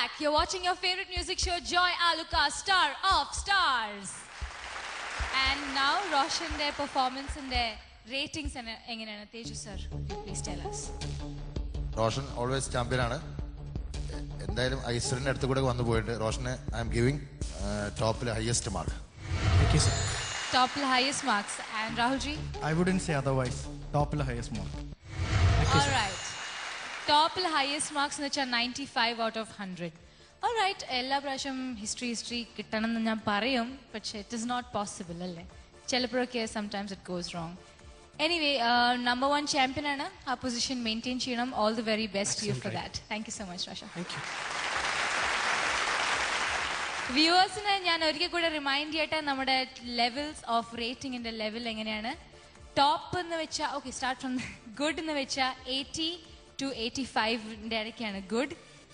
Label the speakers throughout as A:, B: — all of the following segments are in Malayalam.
A: back. You're watching your favorite music show, Joy Alucas, Star of Stars. And now, Roshan, their performance and their ratings and Teju sir, please tell us.
B: Roshan always champion ആണ്. എന്തായാലും ഐശ്വര്യൻ്റെ അടുത്ത് കൂടെ വന്നു പോയിട്ട് റോഷന് ഐ എം ഗിവിംഗ് ടോപ്പിൽ highest mark.
C: Thank you, sir.
A: Topple highest marks. And Rahul ji?
C: I wouldn't say otherwise. Topple highest mark.
A: All right. Topple highest marks എന്ന് വെച്ചാൽ 95 out of 100. All right. എല്ലാ പ്രാവശ്യം ഹിസ്റ്ററി കിട്ടണം എന്ന് ഞാൻ പറയും, പക്ഷേ ഇറ്റ് ഇസ് നോട്ട് പോസിബിൾ അല്ലേ. ചിലപ്പോഴൊക്കെ sometimes it goes wrong. Anyway number 1 champion ആണ്. ആ പൊസിഷൻ മെയിൻറ്റെയിൻ ചെയ്യണം. All the very best you for that. Thank you so much Roshan.
C: Thank you.
A: വ്യൂവേഴ്സിന് ഞാൻ ഒരിക്കൽ കൂടെ റിമൈൻഡ് ചെയ്യട്ടെ നമ്മുടെ ലെവൽസ് ഓഫ് റേറ്റിംഗിന്റെ ലെവൽ എങ്ങനെയാണ്. ടോപ്പ് എന്ന് വെച്ചാൽ ഓക്കെ സ്റ്റാർട്ട് ഫ്രം ഗുഡ് എന്ന് വെച്ചാൽ 80 to 85 ഇടയ്ക്കാണ് good.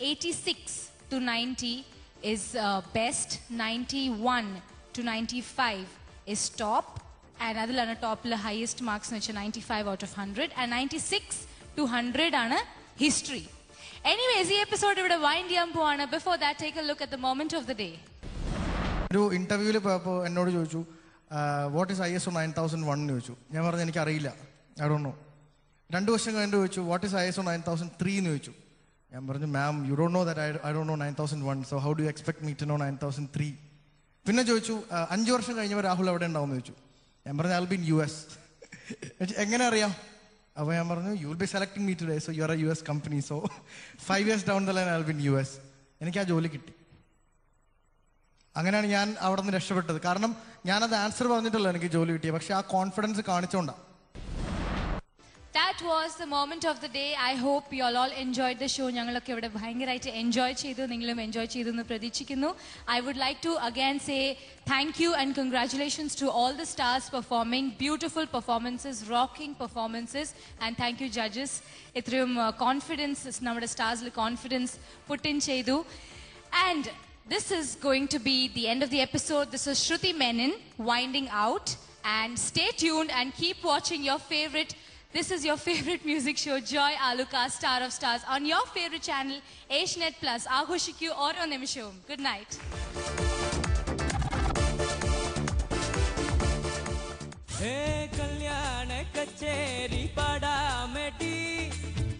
A: 86 to 90 is best. 91 to 95 is top. And അതിലാണ് ടോപ്പിൽ ഹയസ്റ്റ് മാർക്സ് എന്ന് വെച്ചാൽ 95 out of 100. ആൻഡ് 96 to 100 ആണ് ഹിസ്റ്ററി. Anyways, ഈ എപ്പിസോഡ് ഇവിടെ വൈൻഡ് ചെയ്യാൻ പോവാണ്. Before that take A look at the moment of the day.
C: ഒരു ഇന്റർവ്യൂവിൽ പോയപ്പോൾ എന്നോട് ചോദിച്ചു വാട്ട് ഈസ് ISO 9001 എന്ന് ചോദിച്ചു. ഞാൻ പറഞ്ഞു എനിക്ക് അറിയില്ല, ഐ ഡോണ്ട് നോ. 2 വർഷം കഴിഞ്ഞിട്ട് ചോദിച്ചു വാട്ട് ഈസ് ISO 9003 എന്ന് ചോദിച്ചു. ഞാൻ പറഞ്ഞു ma'am you don't know that I don't know 9001, so how do you expect me to know 9003. പിന്നെ ചോദിച്ചു 5 വർഷം കഴിഞ്ഞപ്പോൾ രാഹുൽ എവിടെ ഉണ്ടാവും എന്ന് ചോദിച്ചു. ഞാൻ പറഞ്ഞു I will be in US. എങ്ങനെ അറിയാം? അപ്പോൾ ഞാൻ പറഞ്ഞു you will be selecting me today, so you are A US company, so 5 years down the line I will be in US. എനിക്ക് ആ ജോലി കിട്ടി. അങ്ങനെയാണ് ഞാൻ അവിടെ നിന്ന് രക്ഷപ്പെട്ടത്. കാരണം ഞാനത് ആൻസർ പറഞ്ഞിട്ടല്ല എനിക്ക് ജോലി കിട്ടിയത്, പക്ഷെ ആ confidence കാണിച്ചോണ്ടാണ്.
A: That was the moment of the day. I hope you all enjoyed the show. ഞങ്ങളൊക്കെ ഇവിടെ ഭയങ്കരമായിട്ട് എൻജോയ് ചെയ്തു. നിങ്ങളും എൻജോയ് ചെയ്തു എന്ന് പ്രതീക്ഷിക്കുന്നു. I would like to again say thank you and congratulations to all the stars performing. Beautiful performances, rocking performances, and thank you judges. ഇത്രയും കോൺഫിഡൻസ് നമ്മുടെ സ്റ്റാർസിൽ കോൺഫിഡൻസ് put in ചെയ്തു. And this is going to be the end of the episode. This is Shruti Menon winding out. And stay tuned and keep watching your favorite. This is your favorite music show, Joy Alucas, Star of Stars, on your favorite channel, Asianet Plus. Aghoshiku oro nimisham. Good night.
D: Hey kalyana kacheri padamedi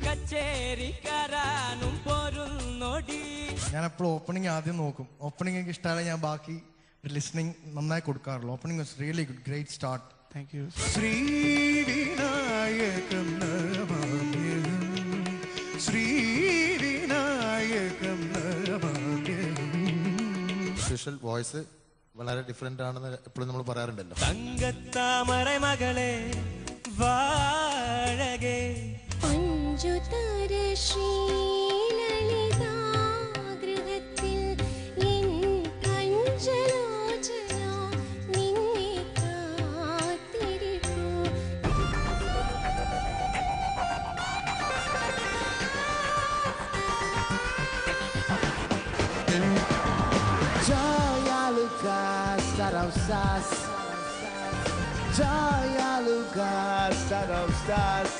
D: kacheri karanum porul nodi.
C: ഞാൻ എപ്പോഴും ഓപ്പണിംഗ് ആദ്യം നോക്കും. ഓപ്പണിംഗ് എനിക്ക് ഇഷ്ടമല്ല, ഞാൻ ബാക്കി ലിസണിങ് നന്നായി കൊടുക്കാറുള്ളൂ. Opening was really good, great start. Thank you. ശ്രീവിനായകം നമാമ്യഹം ശ്രീവിനായകം നമാമ്യഹം.
B: സ്പെഷ്യൽ വോയിസ് വളരെ ഡിഫറെന്റ് ആണെന്ന് എപ്പോഴും നമ്മൾ പറയാറുണ്ടല്ലോ.
D: തങ്കത്താമര മകളെ വാഴകേ
E: അഞ്ചുതര ശ്രീലളിതാ ഗൃഹത്തിൽ എൻ കഞ്ചലോചന നിന്നെ കാത്തിരിക്കൂ.
F: Joy Alucas, Star of Stars. Joy Alucas, Star of Stars.